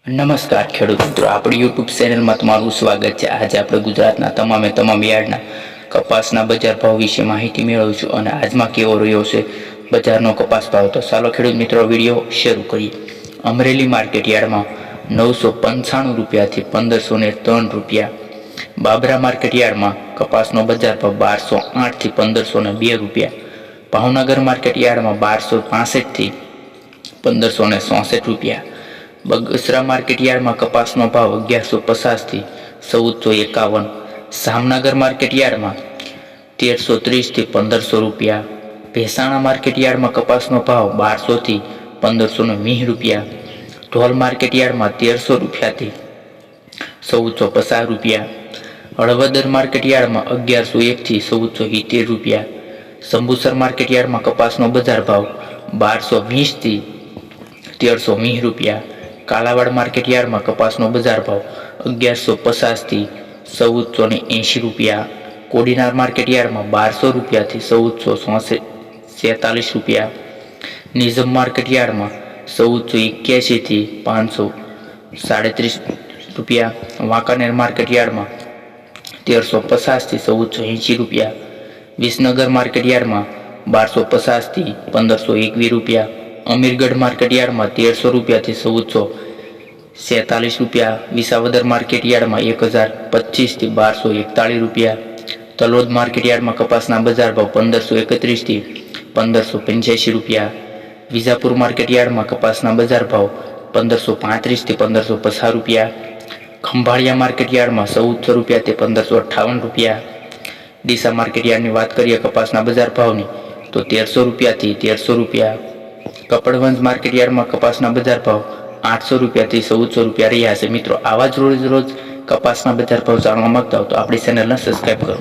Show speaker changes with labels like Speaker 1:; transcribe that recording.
Speaker 1: નમસ્કાર ખેડૂત મિત્રો, આપણી યુટ્યુબ ચેનલમાં તમારું સ્વાગત છે। આજે આપણે ગુજરાતના તમામ યાર્ડના કપાસના બજાર ભાવ વિશે માહિતી મેળવીશું અને આજમાં કેવો રહ્યો છે બજારનો કપાસ ભાવ। તો ચાલો ખેડૂત મિત્રો વિડીયો શરૂ કરીએ। અમરેલી માર્કેટ યાર્ડમાં 995 રૂપિયાથી 1503 રૂપિયા, બાબરા માર્કેટ યાર્ડમાં કપાસનો બજાર ભાવ 1208 થી 1502 રૂપિયા, ભાવનગર માર્કેટ યાર્ડમાં 1265 થી 1566 રૂપિયા, બગસરા માર્કેટ યાર્ડમાં કપાસનો ભાવ 1150 થી 1451, જામનગર માર્કેટ યાર્ડમાં 1330 થી 1500 રૂપિયા, ભેસાણા માર્કેટ યાર્ડમાં કપાસનો ભાવ 1200 થી 1520 રૂપિયા, ઢોલ માર્કેટ યાર્ડમાં 1300 રૂપિયાથી 1450 રૂપિયા, હળવદર માર્કેટ યાર્ડમાં 1101 થી 1470 રૂપિયા, સંબુસર માર્કેટ યાર્ડમાં કપાસનો બજાર ભાવ 1220 થી 1320 રૂપિયા, કાલાવાડ માર્કેટ યાર્ડમાં કપાસનો બજાર ભાવ 1150 થી 1480 રૂપિયા, કોડીનાર માર્કેટ યાર્ડમાં 1200 રૂપિયાથી 1446 રૂપિયા, નિઝામ માર્કેટ યાર્ડમાં 1481 થી 537 રૂપિયા, વાંકાનેર માર્કેટ યાર્ડમાં 1350 થી 1480 રૂપિયા, વિસનગર માર્કેટ યાર્ડમાં 1250 થી 1521 રૂપિયા, અમીરગઢ માર્કેટ યાર્ડમાં 1300 રૂપિયાથી 1446 રૂપિયા, વિસાવદર માર્કેટ યાર્ડમાં 1025 થી 1241 રૂપિયા, તલોદ માર્કેટ યાર્ડમાં કપાસના બજાર ભાવ 1531 થી 1585 રૂપિયા, વિજાપુર માર્કેટ યાર્ડમાં કપાસના બજાર ભાવ 1535 થી 1550 રૂપિયા, ખંભાળિયા માર્કેટ યાર્ડમાં 1400 રૂપિયાથી 1558 રૂપિયા, ડીસા માર્કેટ યાર્ડની વાત કરીએ કપાસના બજાર ભાવની તો 1300 રૂપિયાથી 1300 રૂપિયા, કપડવંજ માર્કેટ યાર્ડમાં કપાસના બજાર ભાવ 800 રૂપિયાથી 1400 રૂપિયા રહ્યા છે। મિત્રો, આવા જ રોજ કપાસના બજાર ભાવ જાણવા માંગતા હો તો આપણી ચેનલને સબસ્ક્રાઈબ કરો।